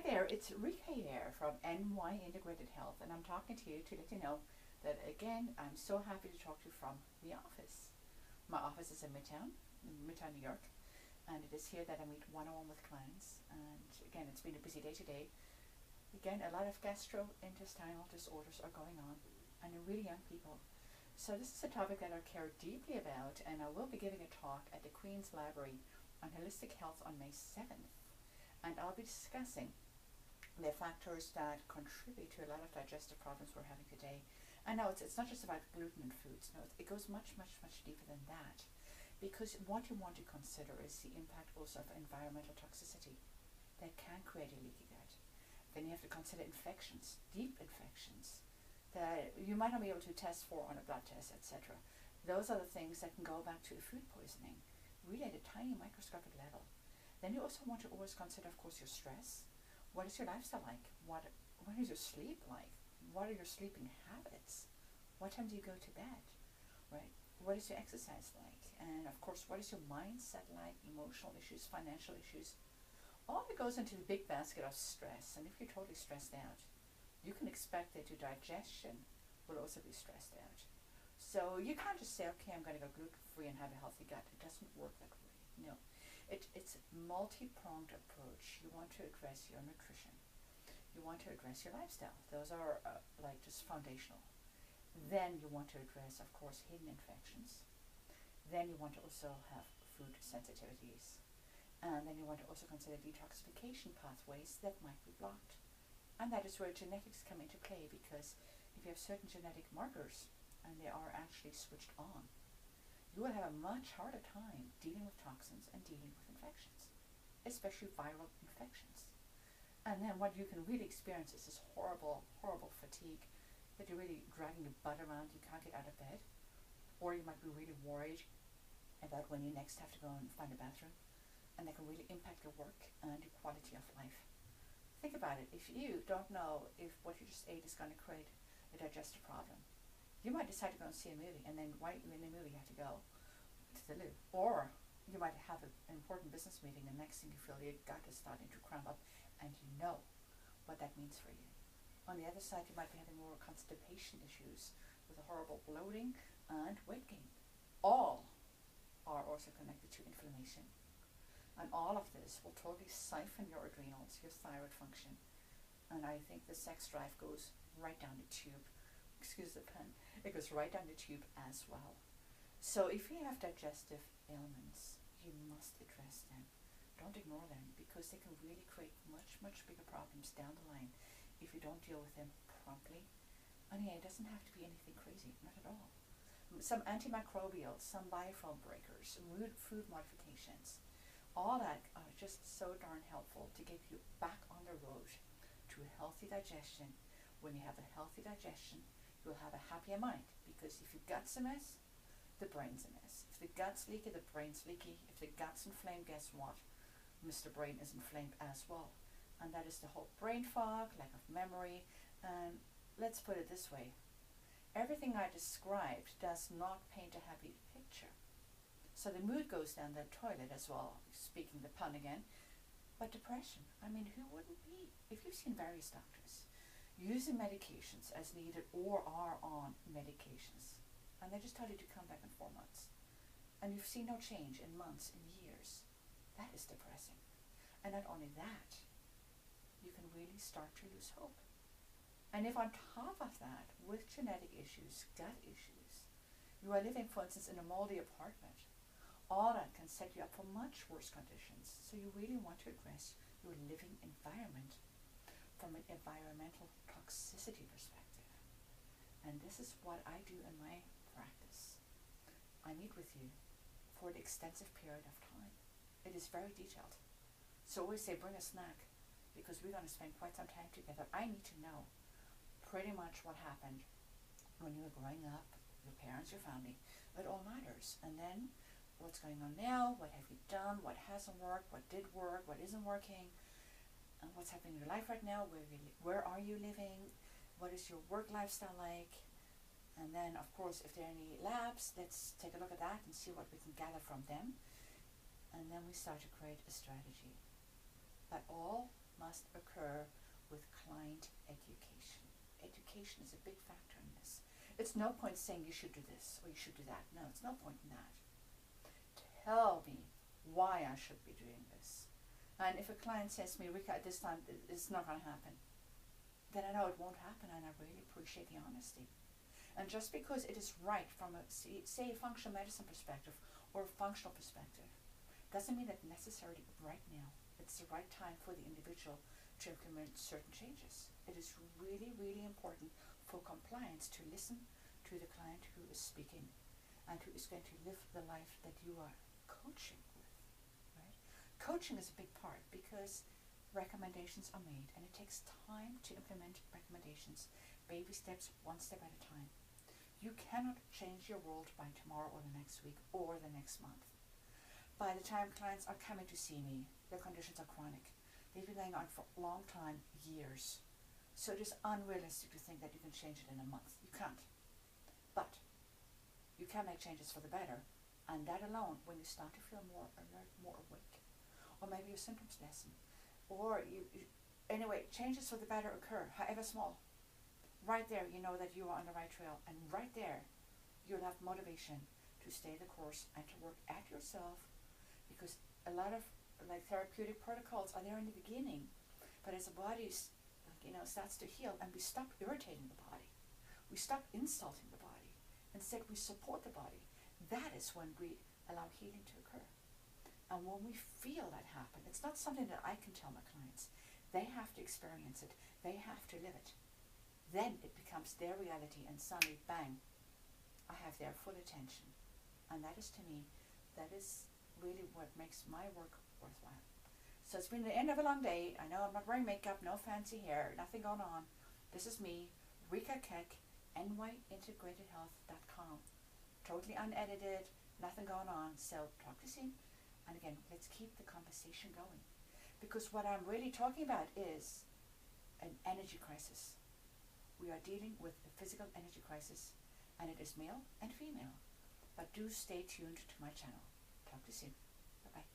there, it's Rika here from NY Integrated Health, and I'm talking to you to let you know that again, I'm so happy to talk to you from the office. My office is in Midtown, New York, and it is here that I meet one-on-one with clients. And again, it's been a busy day today. Again, a lot of gastrointestinal disorders are going on, and in really young people. So this is a topic that I care deeply about, and I will be giving a talk at the Queen's Library on holistic health on May 7th. And I'll be discussing the factors that contribute to a lot of digestive problems we're having today. And no, it's not just about gluten and foods. No, it goes much deeper than that. Because what you want to consider is the impact also of environmental toxicity that can create a leaky gut. Then you have to consider infections, deep infections, that you might not be able to test for on a blood test, etc. Those are the things that can go back to food poisoning, really at a tiny microscopic level. Then you also want to always consider, of course, your stress. What is your lifestyle like? What is your sleep like? What are your sleeping habits? What time do you go to bed? Right? What is your exercise like? And of course, what is your mindset like? Emotional issues, financial issues. All of it goes into the big basket of stress. And if you're totally stressed out, you can expect that your digestion will also be stressed out. So you can't just say, okay, I'm going to go gluten-free and have a healthy gut. It doesn't work that way. No. It's a multi-pronged approach. You want to address your nutrition. You want to address your lifestyle. Those are like just foundational. Then you want to address, of course, hidden infections. Then you want to also have food sensitivities. And then you want to also consider detoxification pathways that might be blocked. And that is where genetics come into play, because if you have certain genetic markers and they are actually switched on, you will have a much harder time dealing with toxins and dealing with infections, especially viral infections. And then what you can really experience is this horrible fatigue that you're really dragging your butt around, you can't get out of bed, or you might be really worried about when you next have to go and find a bathroom, and that can really impact your work and your quality of life. Think about it. If you don't know if what you just ate is going to create a digestive problem, you might decide to go and see a movie, and then right in the movie you have to go to the loo. Or you might have an important business meeting, and next thing you feel your gut is starting to cramp up, and you know what that means for you. On the other side, you might be having more constipation issues with a horrible bloating and weight gain. All are also connected to inflammation. And all of this will totally siphon your adrenals, your thyroid function. And I think the sex drive goes right down the tube. Excuse the pun. It goes right down the tube as well. So if you have digestive ailments, you must address them. Don't ignore them, because they can really create much bigger problems down the line if you don't deal with them promptly. And yeah, it doesn't have to be anything crazy, not at all. Some antimicrobials, some biofilm breakers, food modifications, all that are just so darn helpful to get you back on the road to a healthy digestion. When you have a healthy digestion, you'll have a happier mind, because if your gut's a mess, the brain's a mess. If the gut's leaky, the brain's leaky. If the gut's inflamed, guess what? Mr. Brain is inflamed as well. And that is the whole brain fog, lack of memory. And let's put it this way. Everything I described does not paint a happy picture. So the mood goes down the toilet as well, speaking the pun again. But depression, I mean, who wouldn't be? If you've seen various doctors using medications as needed or are on medications, and they just tell you to come back in 4 months, and you've seen no change in months, in years, that is depressing. And not only that, you can really start to lose hope. And if on top of that, with genetic issues, gut issues, you are living, for instance, in a moldy apartment, all that can set you up for much worse conditions. So you really want to address your living environment from an environmental toxicity perspective. And this is what I do in my practice. I meet with you for an extensive period of time. It is very detailed. So always say, bring a snack, because we're going to spend quite some time together. I need to know pretty much what happened when you were growing up, your parents, your family. It all matters. And then what's going on now, what have you done, what hasn't worked, what did work, what isn't working, and what's happening in your life right now, where are you living, what is your work lifestyle like, and then of course if there are any labs, let's take a look at that and see what we can gather from them, and then we start to create a strategy. But all must occur with client education. Education is a big factor in this. It's no point saying you should do this or you should do that. No, it's no point in that. Tell me why I should be doing this. And if a client says to me, Rika, at this time it's not going to happen, then I know it won't happen, and I really appreciate the honesty. And just because it is right from a, say, a functional medicine perspective or a functional perspective, doesn't mean that necessarily right now it's the right time for the individual to implement certain changes. It is really, really important for compliance to listen to the client who is speaking and who is going to live the life that you are coaching with, right? Coaching is a big part because recommendations are made, and it takes time to implement recommendations, baby steps, one step at a time. You cannot change your world by tomorrow or the next week or the next month. By the time clients are coming to see me, their conditions are chronic. They've been going on for a long time, years. So it is unrealistic to think that you can change it in a month. You can't. But you can make changes for the better, and that alone, when you start to feel more alert, more awake, or maybe your symptoms lessen, or anyway, changes for the better occur, however small. Right there, you know that you are on the right trail, and right there, you'll have motivation to stay the course and to work at yourself, because a lot of therapeutic protocols are there in the beginning, but as the body starts to heal and we stop irritating the body, we stop insulting the body, instead we support the body, that is when we allow healing to occur. And when we feel that happen, it's not something that I can tell my clients. They have to experience it, they have to live it. Then it becomes their reality, and suddenly, bang, I have their full attention. And that is, to me, that is really what makes my work worthwhile. So it's been the end of a long day. I know I'm not wearing makeup, no fancy hair, nothing going on. This is me, Rika Keck, nyintegratedhealth.com. Totally unedited, nothing going on. So talk to you soon. And again, let's keep the conversation going. Because what I'm really talking about is an energy crisis. We are dealing with a physical energy crisis, and it is male and female. But do stay tuned to my channel. Talk to you soon. Bye-bye.